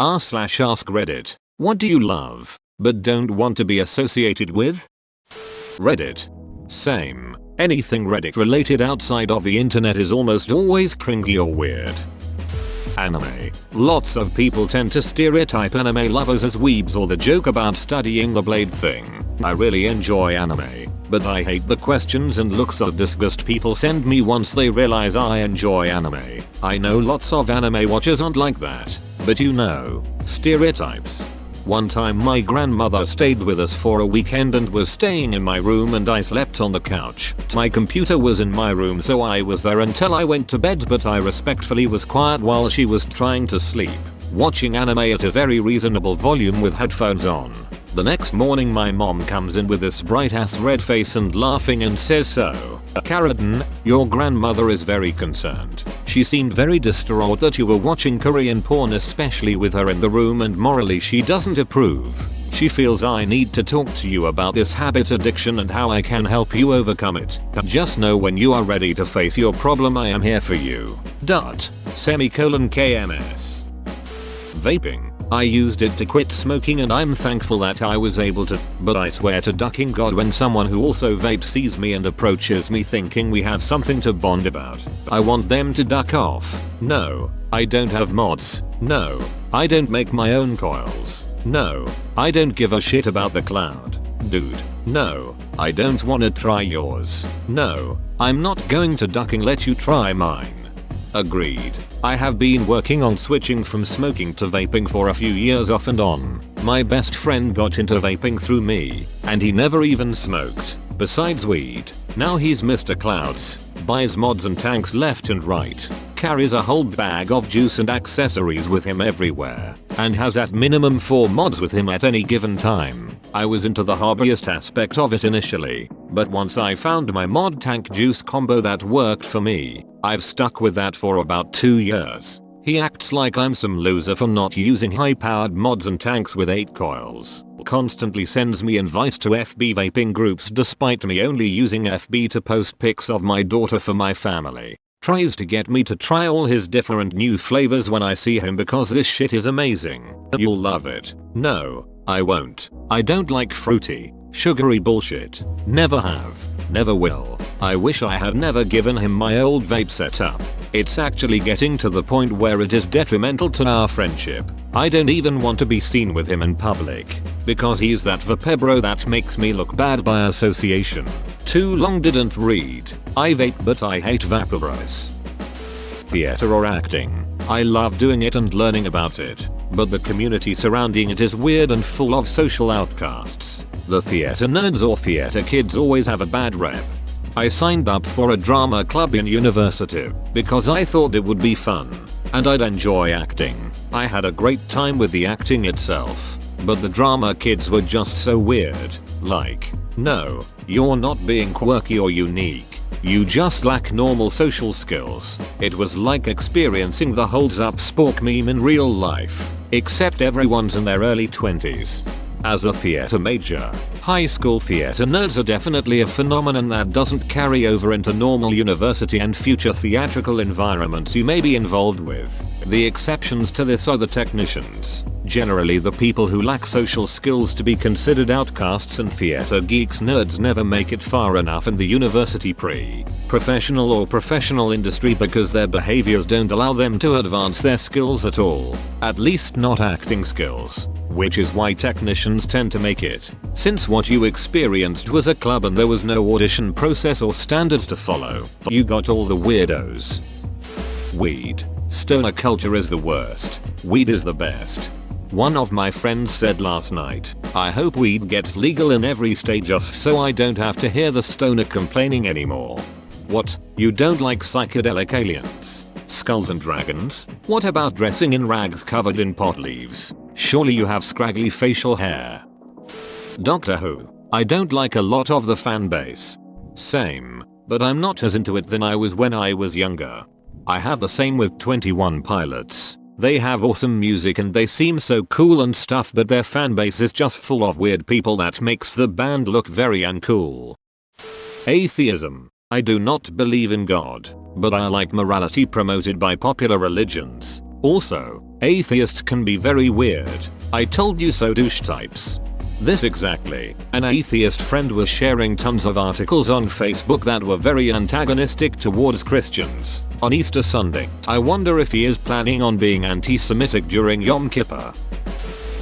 r/ask Reddit. What do you love, but don't want to be associated with? Reddit. Same. Anything Reddit related outside of the internet is almost always cringy or weird. Anime. Lots of people tend to stereotype anime lovers as weebs or the joke about studying the blade thing. I really enjoy anime, but I hate the questions and looks of disgust people send me once they realize I enjoy anime. I know lots of anime watchers aren't like that, but you know, stereotypes. One time my grandmother stayed with us for a weekend and was staying in my room and I slept on the couch. My computer was in my room so I was there until I went to bed, but I respectfully was quiet while she was trying to sleep, watching anime at a very reasonable volume with headphones on. The next morning my mom comes in with this bright ass red face and laughing and says, "So, Karen, your grandmother is very concerned. She seemed very distraught that you were watching Korean porn, especially with her in the room, and morally she doesn't approve. She feels I need to talk to you about this habit addiction and how I can help you overcome it. Just know when you are ready to face your problem I am here for you. KMS. Vaping. I used it to quit smoking and I'm thankful that I was able to, but I swear to ducking God when someone who also vapes sees me and approaches me thinking we have something to bond about. I want them to duck off. No, I don't have mods. No, I don't make my own coils. No, I don't give a shit about the cloud. Dude, no, I don't wanna try yours. No, I'm not going to duck and let you try mine. Agreed. I have been working on switching from smoking to vaping for a few years off and on. My best friend got into vaping through me, and he never even smoked. Besides weed, now he's Mr. Clouds, buys mods and tanks left and right, carries a whole bag of juice and accessories with him everywhere, and has at minimum 4 mods with him at any given time. I was into the hobbyist aspect of it initially, but once I found my mod tank juice combo that worked for me, I've stuck with that for about 2 years. He acts like I'm some loser for not using high powered mods and tanks with 8 coils. Constantly sends me invites to FB vaping groups despite me only using FB to post pics of my daughter for my family. Tries to get me to try all his different new flavors when I see him because this shit is amazing. You'll love it. No, I won't. I don't like fruity, sugary bullshit. Never have. Never will. I wish I had never given him my old vape setup. It's actually getting to the point where it is detrimental to our friendship. I don't even want to be seen with him in public, because he's that vapebro that makes me look bad by association. Too long didn't read. I vape but I hate vaporize. Theater or acting. I love doing it and learning about it, but the community surrounding it is weird and full of social outcasts. The theater nerds or theater kids always have a bad rep. I signed up for a drama club in university because I thought it would be fun and I'd enjoy acting. I had a great time with the acting itself, but the drama kids were just so weird. Like, no, you're not being quirky or unique. You just lack normal social skills. It was like experiencing the holds up spork meme in real life, except everyone's in their early 20s. As a theater major, high school theater nerds are definitely a phenomenon that doesn't carry over into normal university and future theatrical environments you may be involved with. The exceptions to this are the technicians, generally the people who lack social skills to be considered outcasts, and theater geeks nerds never make it far enough in the university professional or professional industry because their behaviors don't allow them to advance their skills at all, at least not acting skills. Which is why technicians tend to make it, since what you experienced was a club and there was no audition process or standards to follow. You got all the weirdos. Weed. Stoner culture is the worst. Weed is the best. One of my friends said last night, I hope weed gets legal in every state just so I don't have to hear the stoner complaining anymore. What? You don't like psychedelic aliens? Skulls and dragons? What about dressing in rags covered in pot leaves? Surely you have scraggly facial hair. Doctor Who. I don't like a lot of the fan base. Same, but I'm not as into it than I was when I was younger. I have the same with 21 Pilots. They have awesome music and they seem so cool and stuff, but their fan base is just full of weird people that makes the band look very uncool. Atheism. I do not believe in God, but I like morality promoted by popular religions. Also, Atheists can be very weird. I told you so douche types. This exactly. An atheist friend was sharing tons of articles on Facebook that were very antagonistic towards Christians on Easter Sunday. I wonder if he is planning on being anti-Semitic during Yom Kippur.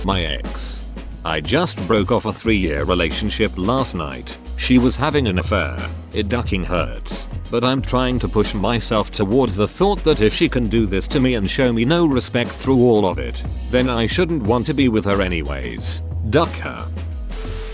My ex. I just broke off a 3-year relationship last night. She was having an affair. It ducking hurts. But I'm trying to push myself towards the thought that if she can do this to me and show me no respect through all of it, then I shouldn't want to be with her anyways. Duck her.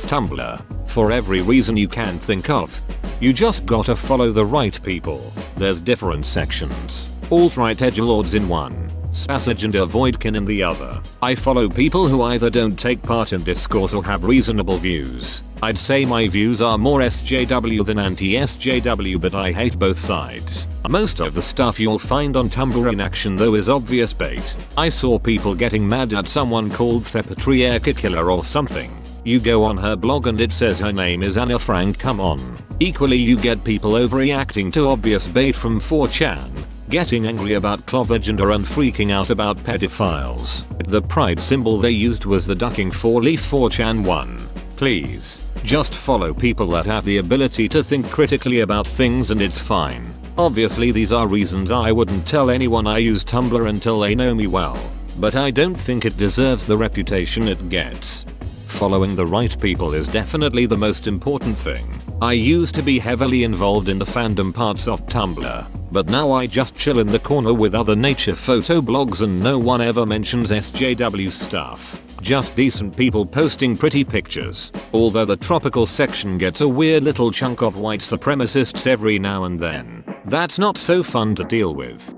Tumblr. For every reason you can think of. You just gotta follow the right people. There's different sections. Alt-right edgelords in one. Sausage and Avoidkin in the other. I follow people who either don't take part in discourse or have reasonable views. I'd say my views are more SJW than anti-SJW, but I hate both sides. Most of the stuff you'll find on Tumblr in action though is obvious bait. I saw people getting mad at someone called the Patriarcha Killer or something. You go on her blog and it says her name is Anna Frank, come on. Equally you get people overreacting to obvious bait from 4chan. Getting angry about Clover gender and freaking out about pedophiles. The pride symbol they used was the ducking 4-leaf 4chan one. Please, just follow people that have the ability to think critically about things and it's fine. Obviously these are reasons I wouldn't tell anyone I use Tumblr until they know me well. But I don't think it deserves the reputation it gets. Following the right people is definitely the most important thing. I used to be heavily involved in the fandom parts of Tumblr, but now I just chill in the corner with other nature photo blogs and no one ever mentions SJW stuff. Just decent people posting pretty pictures, although the tropical section gets a weird little chunk of white supremacists every now and then. That's not so fun to deal with.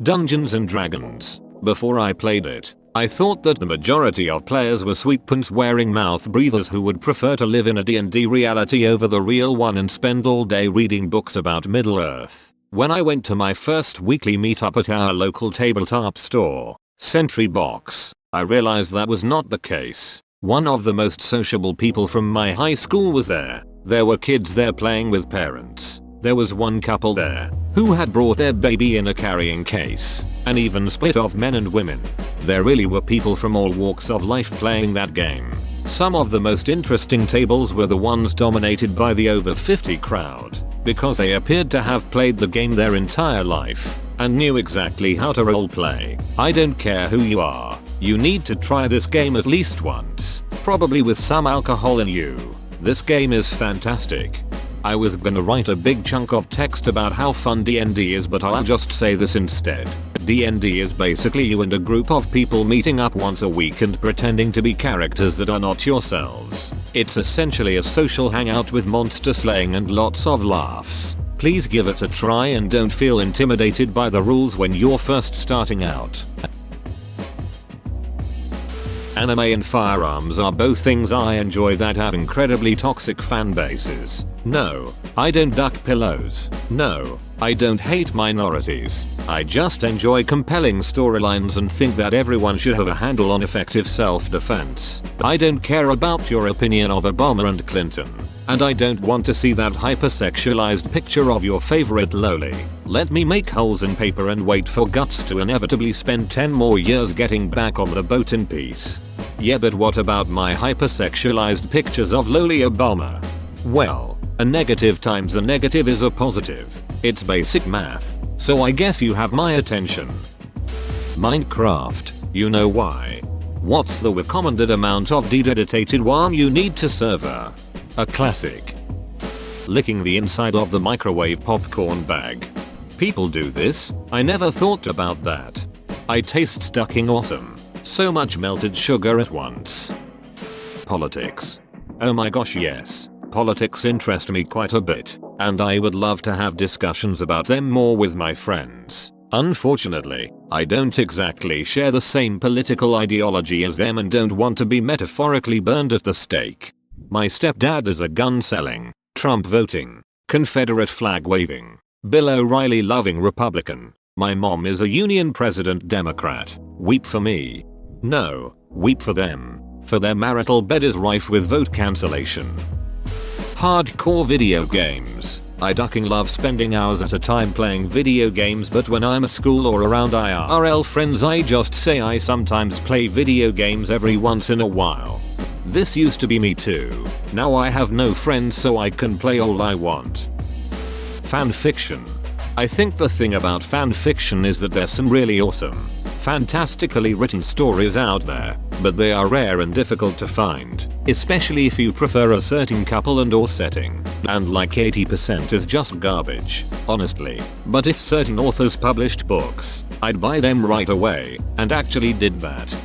Dungeons and Dragons. Before I played it, I thought that the majority of players were sweet pants wearing mouth breathers who would prefer to live in a D&D reality over the real one and spend all day reading books about Middle-earth. When I went to my first weekly meetup at our local tabletop store, Sentry Box, I realized that was not the case. One of the most sociable people from my high school was there. There were kids there playing with parents. There was one couple there who had brought their baby in a carrying case, an even split of men and women. There really were people from all walks of life playing that game. Some of the most interesting tables were the ones dominated by the over 50 crowd, because they appeared to have played the game their entire life and knew exactly how to roleplay. I don't care who you are, you need to try this game at least once, probably with some alcohol in you. This game is fantastic. I was gonna write a big chunk of text about how fun D&D is, but I'll just say this instead. D&D is basically you and a group of people meeting up once a week and pretending to be characters that are not yourselves. It's essentially a social hangout with monster slaying and lots of laughs. Please give it a try and don't feel intimidated by the rules when you're first starting out. Anime and firearms are both things I enjoy that have incredibly toxic fan bases. No, I don't duck pillows. No, I don't hate minorities. I just enjoy compelling storylines and think that everyone should have a handle on effective self-defense. I don't care about your opinion of Obama and Clinton. And I don't want to see that hypersexualized picture of your favorite loli. Let me make holes in paper and wait for Guts to inevitably spend 10 more years getting back on the boat in peace. Yeah, but what about my hypersexualized pictures of loli Obama? Well, a negative times a negative is a positive. It's basic math. So I guess you have my attention. Minecraft, you know why. What's the recommended amount of dedicated WAM you need to server? A classic. Licking the inside of the microwave popcorn bag. People do this, I never thought about that. I taste ducking awesome. So much melted sugar at once. Politics. Oh my gosh, yes. Politics interest me quite a bit, and I would love to have discussions about them more with my friends. Unfortunately, I don't exactly share the same political ideology as them and don't want to be metaphorically burned at the stake. My stepdad is a gun-selling, Trump-voting, Confederate flag-waving, Bill O'Reilly loving Republican. My mom is a Union President Democrat. Weep for me. No, weep for them. For their marital bed is rife with vote cancellation. Hardcore video games. I ducking love spending hours at a time playing video games, but when I'm at school or around IRL friends I just say I sometimes play video games every once in a while. This used to be me too. Now I have no friends so I can play all I want. Fanfiction. I think the thing about fanfiction is that there's some really awesome, fantastically written stories out there, but they are rare and difficult to find, especially if you prefer a certain couple and or setting, and like 80% is just garbage, honestly. But if certain authors published books, I'd buy them right away, and actually did that.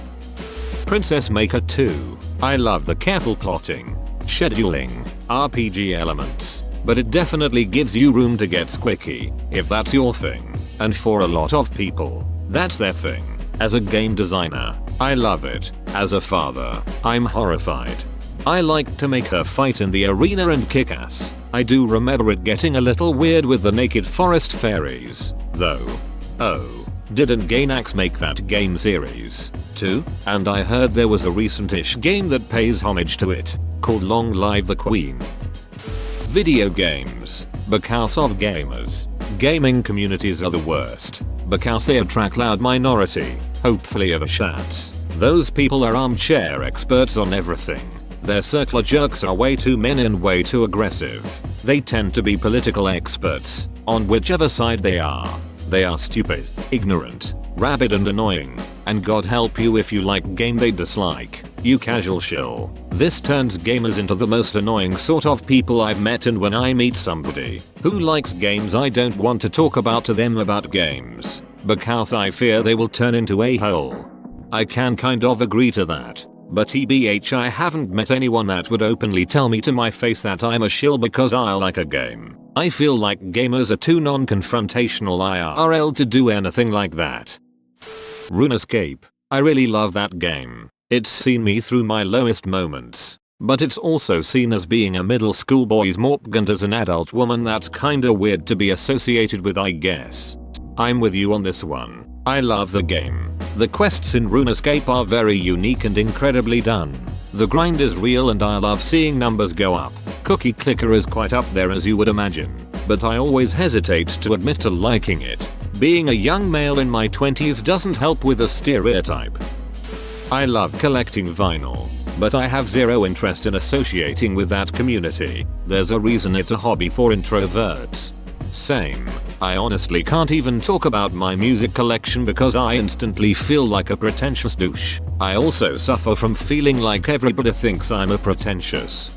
Princess Maker 2. I love the careful plotting, scheduling, RPG elements, but it definitely gives you room to get squicky, if that's your thing, and for a lot of people, that's their thing. As a game designer, I love it. As a father, I'm horrified. I like to make her fight in the arena and kick ass. I do remember it getting a little weird with the naked forest fairies, though. Oh, didn't Gainax make that game series too? And I heard there was a recent-ish game that pays homage to it, called Long Live the Queen. Video games. Because of gamers. Gaming communities are the worst. Because they attract loud minority, hopefully overshats. Those people are armchair experts on everything. Their circle of jerks are way too many and way too aggressive. They tend to be political experts, on whichever side they are. They are stupid, ignorant, rabid and annoying. And God help you if you like game they dislike, you casual shill. This turns gamers into the most annoying sort of people I've met, and when I meet somebody who likes games I don't want to talk about to them about games, because I fear they will turn into a hole. I can kind of agree to that, but TBH I haven't met anyone that would openly tell me to my face that I'm a shill because I like a game. I feel like gamers are too non-confrontational IRL to do anything like that. RuneScape. I really love that game. It's seen me through my lowest moments, but it's also seen as being a middle school boy's morpg, and as an adult woman that's kinda weird to be associated with, I guess. I'm with you on this one. I love the game. The quests in RuneScape are very unique and incredibly done. The grind is real and I love seeing numbers go up. Cookie Clicker is quite up there as you would imagine, but I always hesitate to admit to liking it. Being a young male in my 20s doesn't help with the stereotype. I love collecting vinyl, but I have zero interest in associating with that community. There's a reason it's a hobby for introverts. Same. I honestly can't even talk about my music collection because I instantly feel like a pretentious douche. I also suffer from feeling like everybody thinks I'm a pretentious.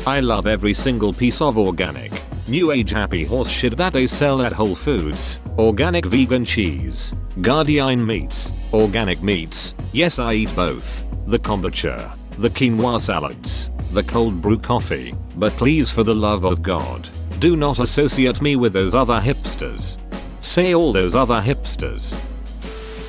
I love every single piece of organic, new age happy horse shit that they sell at Whole Foods. Organic vegan cheese, Guardian meats, organic meats, yes I eat both, the kombucha, the quinoa salads, the cold brew coffee, but please for the love of God, do not associate me with those other hipsters. Say all those other hipsters.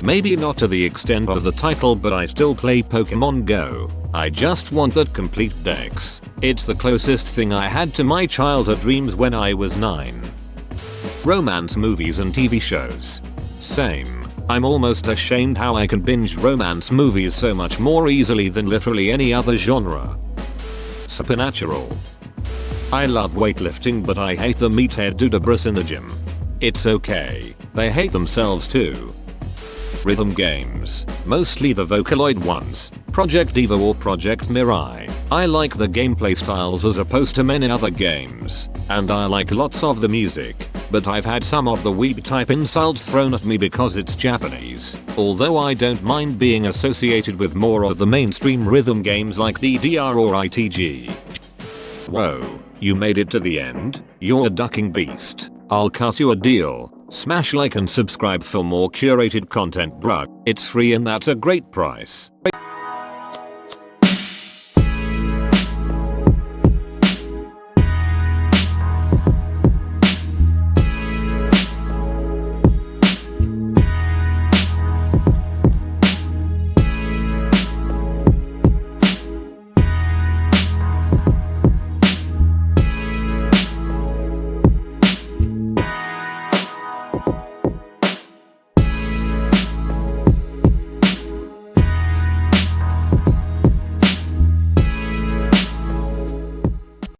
Maybe not to the extent of the title, but I still play Pokemon Go. I just want that complete dex. It's the closest thing I had to my childhood dreams when I was 9. Romance movies and TV shows. Same. I'm almost ashamed how I can binge romance movies so much more easily than literally any other genre. Supernatural. I love weightlifting, but I hate the meathead dudabras in the gym. It's okay, they hate themselves too. Rhythm games, mostly the Vocaloid ones, Project Diva or Project Mirai. I like the gameplay styles as opposed to many other games, and I like lots of the music, but I've had some of the weeb type insults thrown at me because it's Japanese, although I don't mind being associated with more of the mainstream rhythm games like DDR or ITG. Whoa, you made it to the end? You're a ducking beast. I'll cut you a deal. Smash like and subscribe for more curated content, bruh. It's free and that's a great price.